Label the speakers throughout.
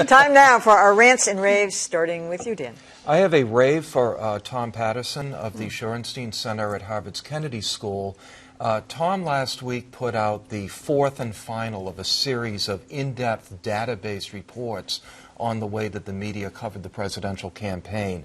Speaker 1: Time now for our rants and raves, starting with you, Dan.
Speaker 2: I have a rave for Tom Patterson of the Shorenstein Center at Harvard's Kennedy School. Tom last week put out the fourth and final of a series of in-depth database reports on the way that the media covered the presidential campaign.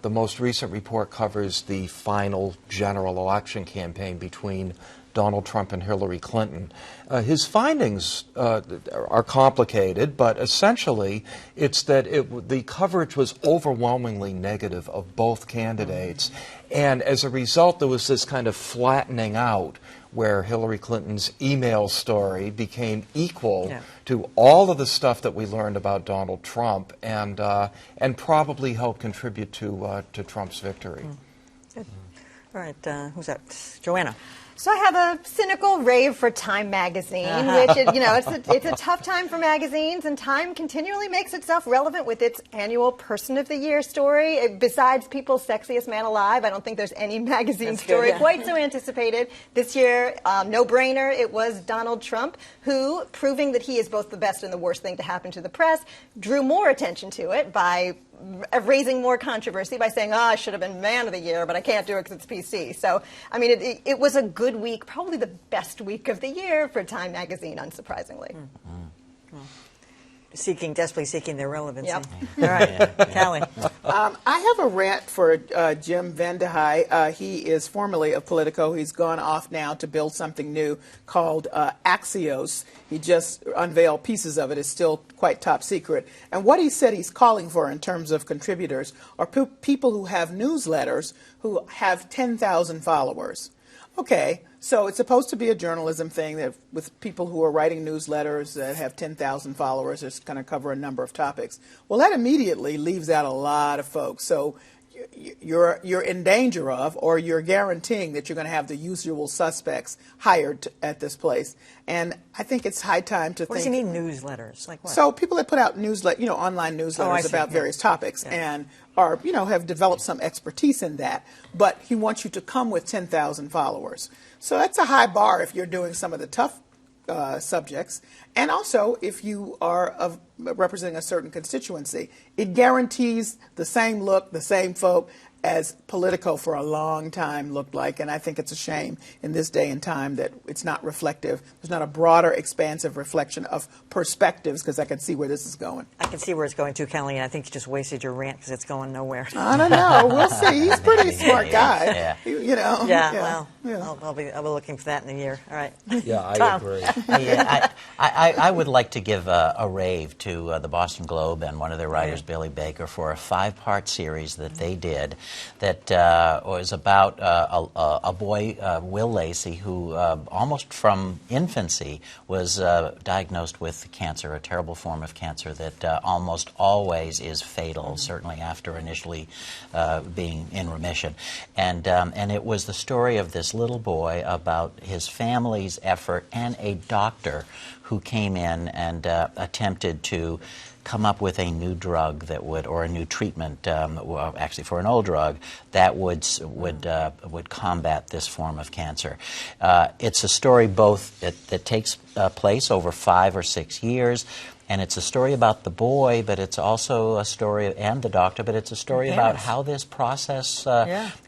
Speaker 2: The most recent report covers the final general election campaign between Donald Trump and Hillary Clinton. His findings are complicated, but essentially it's that the coverage was overwhelmingly negative of both candidates. And as a result, there was this kind of flattening out where Hillary Clinton's email story became equal to all of the stuff that we learned about Donald Trump, and probably helped contribute to Trump's victory.
Speaker 1: Good. All right, who's that? Joanna.
Speaker 3: So I have a cynical rave for Time magazine, which is, it's a tough time for magazines, and Time continually makes itself relevant with its annual Person of the Year story. Besides People's Sexiest Man Alive, I don't think there's any magazine story quite so anticipated. This year, no brainer, it was Donald Trump, who, proving that he is both the best and the worst thing to happen to the press, drew more attention to it by raising more controversy by saying, I should have been Man of the Year, but I can't do it because it's PC. So, I mean, it was a good week, probably the best week of the year for Time magazine, unsurprisingly.
Speaker 1: Desperately seeking their relevancy.
Speaker 3: Yep.
Speaker 1: All right, Callie.
Speaker 4: I have a rant for Jim Vandehei. He is formerly of Politico. He's gone off now to build something new called Axios. He just unveiled pieces of it. It's still quite top secret. And what he said he's calling for in terms of contributors are people who have newsletters who have 10,000 followers. Okay, so it's supposed to be a journalism thing that with people who are writing newsletters that have 10,000 followers, it's going to cover a number of topics. Well, that immediately leaves out a lot of folks. So you're in danger of, or you're guaranteeing that you're going to have the usual suspects hired at this place. And I think it's high time to think.
Speaker 1: What does he mean, newsletters? Like what?
Speaker 4: So people that put out online newsletters about various topics and are, have developed some expertise in that. But he wants you to come with 10,000 followers. So that's a high bar if you're doing some of the tough subjects. And also, if you are representing a certain constituency, it guarantees the same look, the same folk as Politico for a long time looked like. And I think it's a shame in this day and time that it's not reflective. There's not a broader, expansive reflection of perspectives, because I can see where this is going.
Speaker 1: I can see where it's going too, Kelly, and I think you just wasted your rant because it's going nowhere.
Speaker 4: I don't know. We'll see. He's a pretty smart guy.
Speaker 1: I'll be looking for that in a year. All right.
Speaker 2: Yeah, I agree.
Speaker 5: I would like to give a rave to the Boston Globe and one of their writers, Billy Baker, for a 5-part series that they did that was about a boy, Will Lacey, who almost from infancy was diagnosed with cancer, a terrible form of cancer that almost always is fatal, certainly after initially being in remission. And it was the story of this little boy about his family's effort and a doctor who came in and attempted to come up with a new drug that would, or a new treatment, actually for an old drug, that would combat this form of cancer. It's a story both that takes place over 5 or 6 years. And it's a story about the boy, but it's also a story, and the doctor, but it's a story about how this process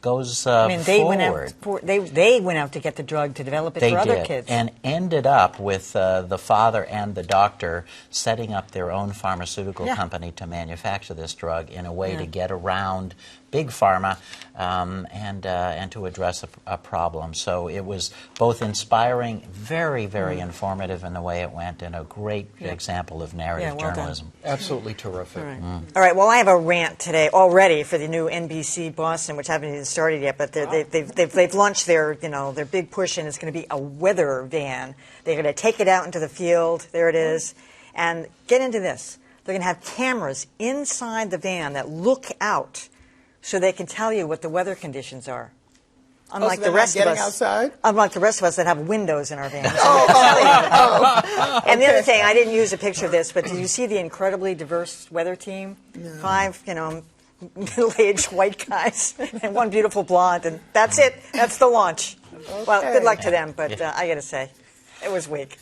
Speaker 5: goes forward.
Speaker 1: They went out to get the drug to develop it for other kids.
Speaker 5: And ended up with the father and the doctor setting up their own pharmaceutical company to manufacture this drug in a way to get around Big Pharma and to address a problem. So it was both inspiring, very, very informative in the way it went, and a great example of narrative journalism.
Speaker 2: Absolutely terrific.
Speaker 1: All right. Well, I have a rant today already for the new NBC Boston, which haven't even started yet, but they've launched their big push, and it's going to be a weather van. They're going to take it out into the field. There it is. And get into this. They're going to have cameras inside the van that look out so they can tell you what the weather conditions are. Unlike the rest of us,
Speaker 4: outside?
Speaker 1: Unlike the rest of us that have windows in our vans. And the other thing, I didn't use a picture of this, but did you see the incredibly diverse weather team? No. 5, middle-aged white guys and 1 beautiful blonde, and that's it. That's the launch. Well, good luck to them, but I got to say, it was weak.